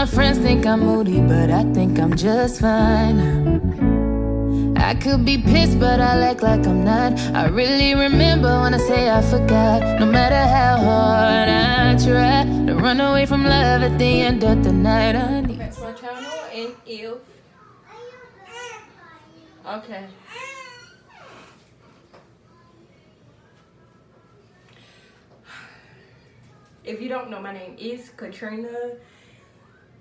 my friends think I'm moody, but I think I'm just fine. I could be pissed, but I'll act like I'm not. I really remember when I say I forgot. No matter how hard I try to run away from love at the end of the night, I need. That's my channel, and if okay. If you don't know, my name is Katrina.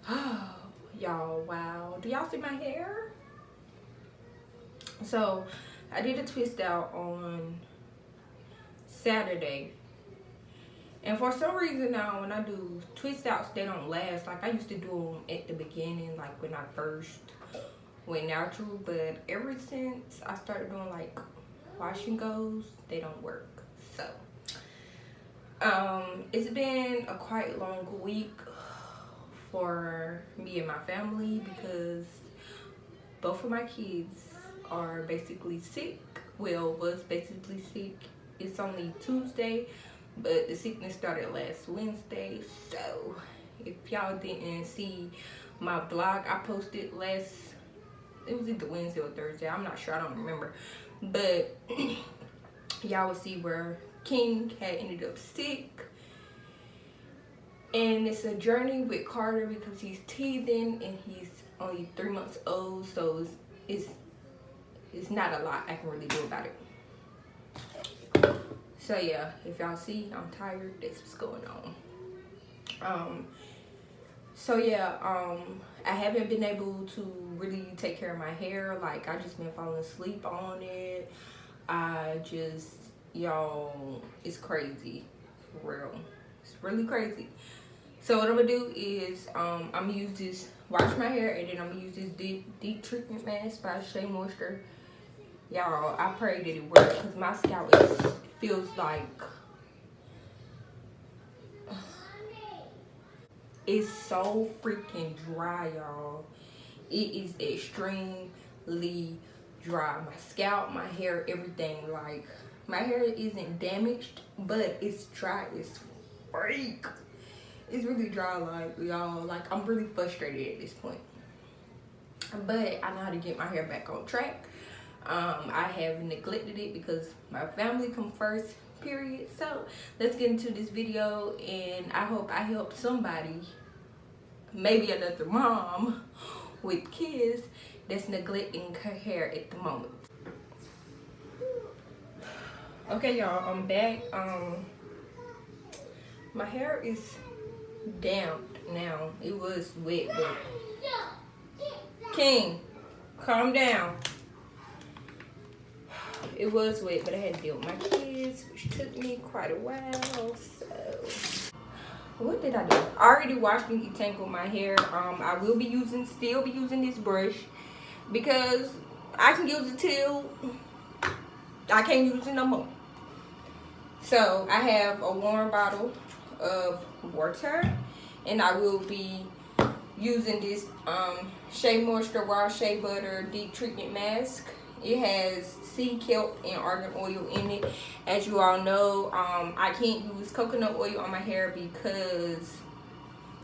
Oh, y'all, wow. Do y'all see my hair? So, I did a twist out on Saturday. And for some reason now, when I do twist outs, they don't last. Like, I used to do them at the beginning, like when I first went natural. But ever since I started doing, like, wash and goes, they don't work. So, it's been a quite long week for me and my family because both of my kids are basically sick. Well, was basically sick. It's only Tuesday, but the sickness started last Wednesday. So if y'all didn't see my blog I posted it was either Wednesday or Thursday, I'm not sure, I don't remember, but y'all will see where King had ended up sick. And it's a journey with Carter because he's teething and he's only 3 months old, so it's not a lot I can really do about it. So yeah, if y'all see I'm tired, that's what's going on. So yeah, I haven't been able to really take care of my hair. Like, I just been falling asleep on it. Y'all, it's crazy, for real. It's really crazy. So what I'm gonna do is I'm gonna use this, wash my hair, and then I'm gonna use this deep treatment mask by Shea Moisture. Y'all, I pray that it works because my scalp feels like it's so freaking dry, y'all. It is extremely dry. My scalp, my hair, everything. Like, my hair isn't damaged, but it's dry as freak. It's really dry, like, y'all. Like, I'm really frustrated at this point. But I know how to get my hair back on track. I have neglected it because my family comes first, period. So let's get into this video, and I hope I help somebody, maybe another mom with kids that's neglecting her hair at the moment. Okay, y'all, I'm back. My hair is damp now. It was wet, but King, calm down. It was wet, but I had to deal with my kids, which took me quite a while. So what did I do? I already washed and detangled my hair. I will be still be using this brush because I can use it till I can't use it no more. So I have a warm bottle of water, and I will be using this Shea Moisture Raw Shea Butter Deep Treatment Mask. It has sea kelp and argan oil in it. As you all know, I can't use coconut oil on my hair because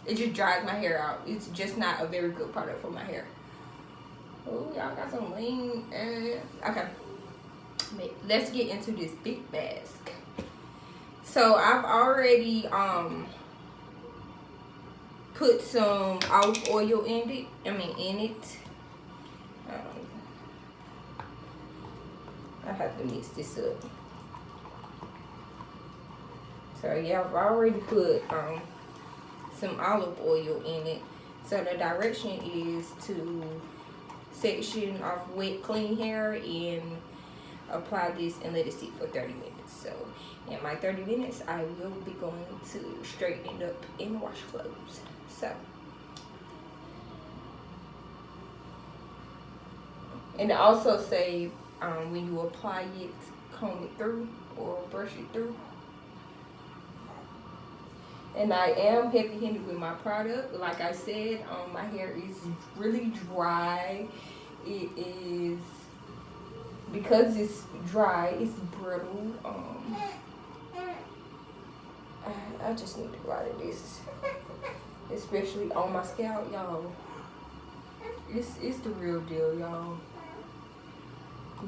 it just dries my hair out. It's just not a very good product for my hair. Oh, y'all got some lean. Okay, let's get into this big mask. So I've already put some olive oil in it. I have to mix this up. So yeah, I've already put some olive oil in it. So the direction is to section off wet, clean hair and apply this and let it sit for 30 minutes. So in my 30 minutes, I will be going to straighten it up in the wash clothes. So, and I also say when you apply it, comb it through or brush it through. And I am heavy-handed with my product. Like I said, my hair is really dry. It is, because it's dry, it's brittle. I just need to go out of this. especially on my scalp, y'all. It's the real deal, y'all.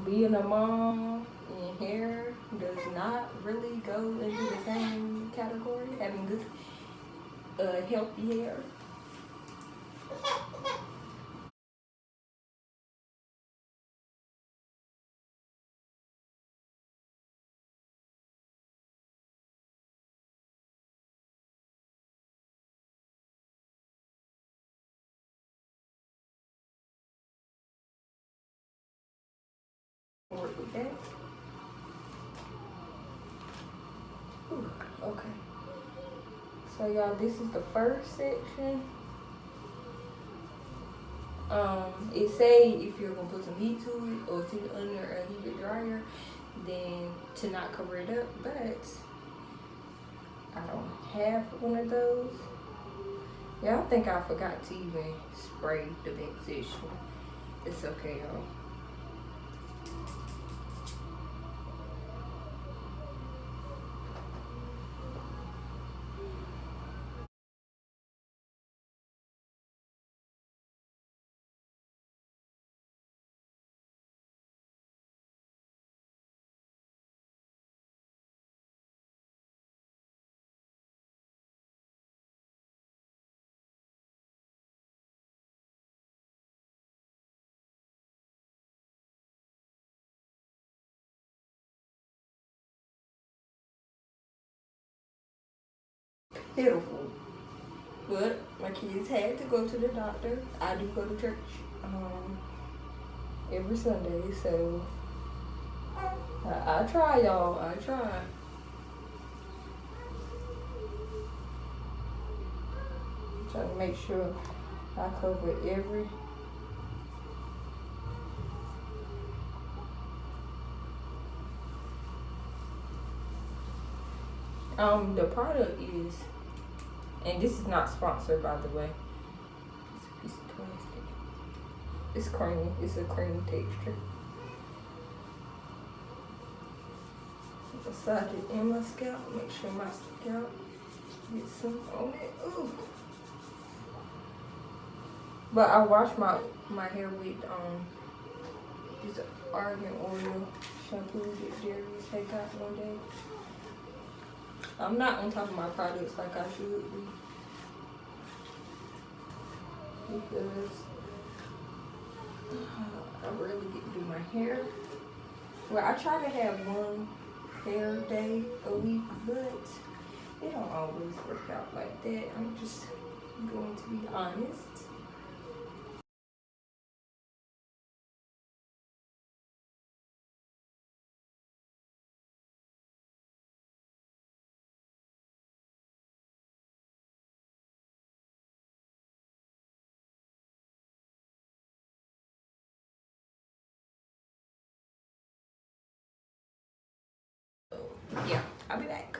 Being a mom and hair does not really go into the same category. Having good, healthy hair. Work with that. Ooh, okay. So y'all, this is the first section. It say if you're gonna put some heat to it or sit it under a heated dryer, then to not cover it up, but I don't have one of those. Yeah, I think I forgot to even spray the vent section. It's okay, y'all. Beautiful. But my kids had to go to the doctor. I do go to church every Sunday, so I try, y'all. I try. Trying to make sure I cover every. The product is, and this is not sponsored, by the way. It's a piece of plastic. It's creamy. It's a creamy texture. Massage it in my scalp. Make sure my scalp gets some on it. Ooh. But I wash my hair with this argan oil shampoo that Darius had got one day. I'm not on top of my products like I should be, because I rarely get to do my hair. Well, I try to have one hair day a week, but it don't always work out like that. I'm just going to be honest. Yeah, I'll be back.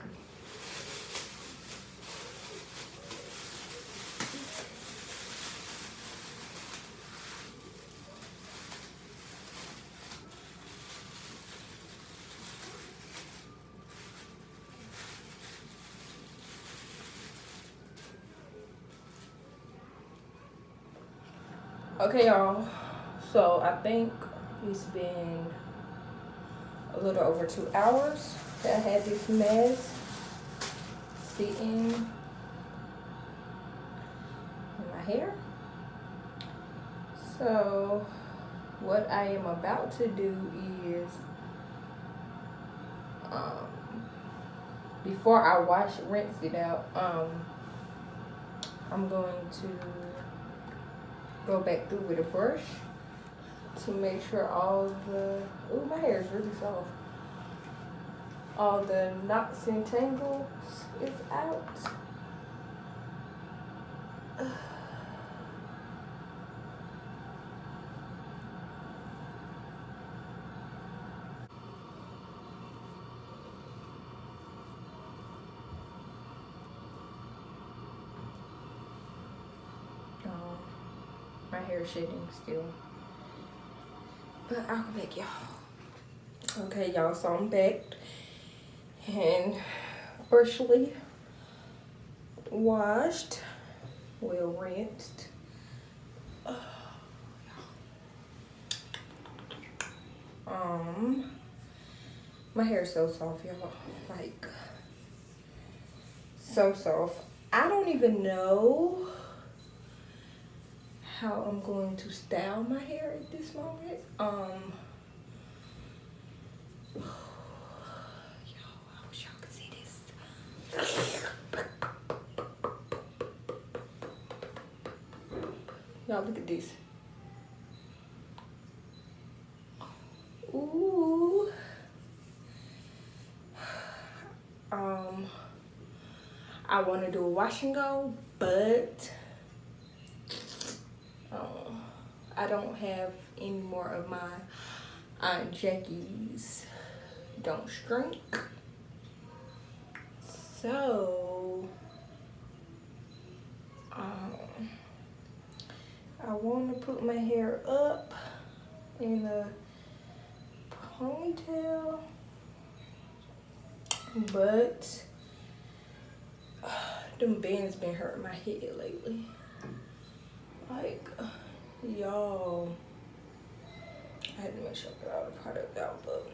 Okay, y'all. So I think it's been a little over 2 hours that I had this mess sitting in my hair. So what I am about to do is, before I rinse it out, I'm going to go back through with a brush to make sure all the, ooh, my hair is really soft. All the knots and tangles is out. My hair is shedding still, but I'll go back, y'all. Okay, y'all, so I'm back and freshly washed well rinsed. My hair is so soft, y'all. Like, so soft. I don't even know how I'm going to style my hair at this moment. I wish y'all could see this. Y'all look at this. Ooh. I want to do a wash and go, but I don't have any more of my Aunt Jackie's Don't Shrink. So I want to put my hair up in a ponytail, but them bands been hurting my head lately. Like, y'all, I had to make sure I got all the product out, but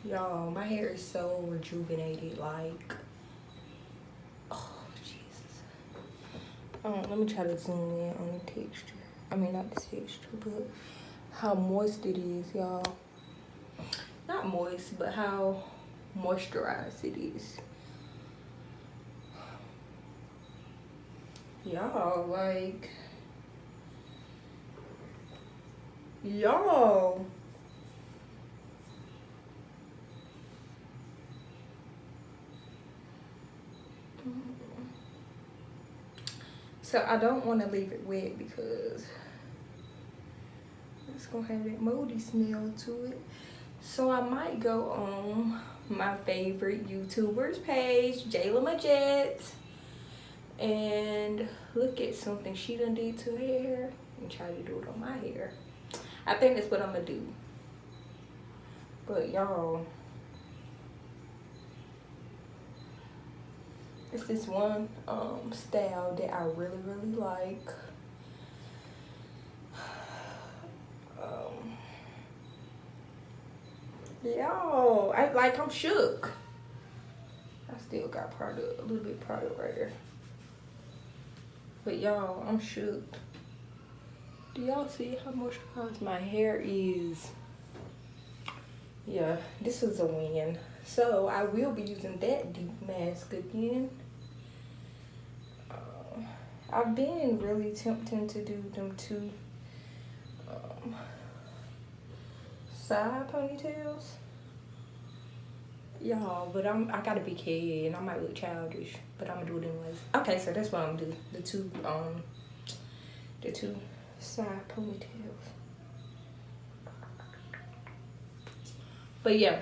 y'all, my hair is so rejuvenated. Like, oh Jesus. Let me try to zoom in on the texture. I mean, not the texture, but how moist it is, y'all. Not moist, but how moisturized it is. Y'all, like, y'all. So I don't want to leave it wet because it's gonna have that moldy smell to it. So I might go on my favorite YouTuber's page, Jayla Majette, and look at something she done did to her hair and try to do it on my hair. I think that's what I'm gonna do. But y'all, it's this one style that I really like. Y'all, I'm shook. I still got product, a little bit of product right there. But y'all, I'm shook. Do y'all see how moisturized my hair is? Yeah, this was a win. So I will be using that deep mask again. I've been really tempting to do them two side ponytails, y'all, but I gotta be kid and I might look childish, but I'm gonna do it anyways. Okay, so that's what I'm gonna do. The two side ponytails. But yeah,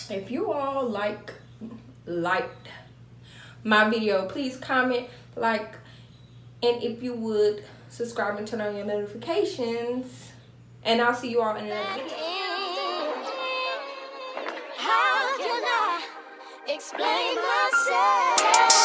if you all liked my video, please comment, like, and if you would subscribe and turn on your notifications, and I'll see you all in another video. How can I explain myself?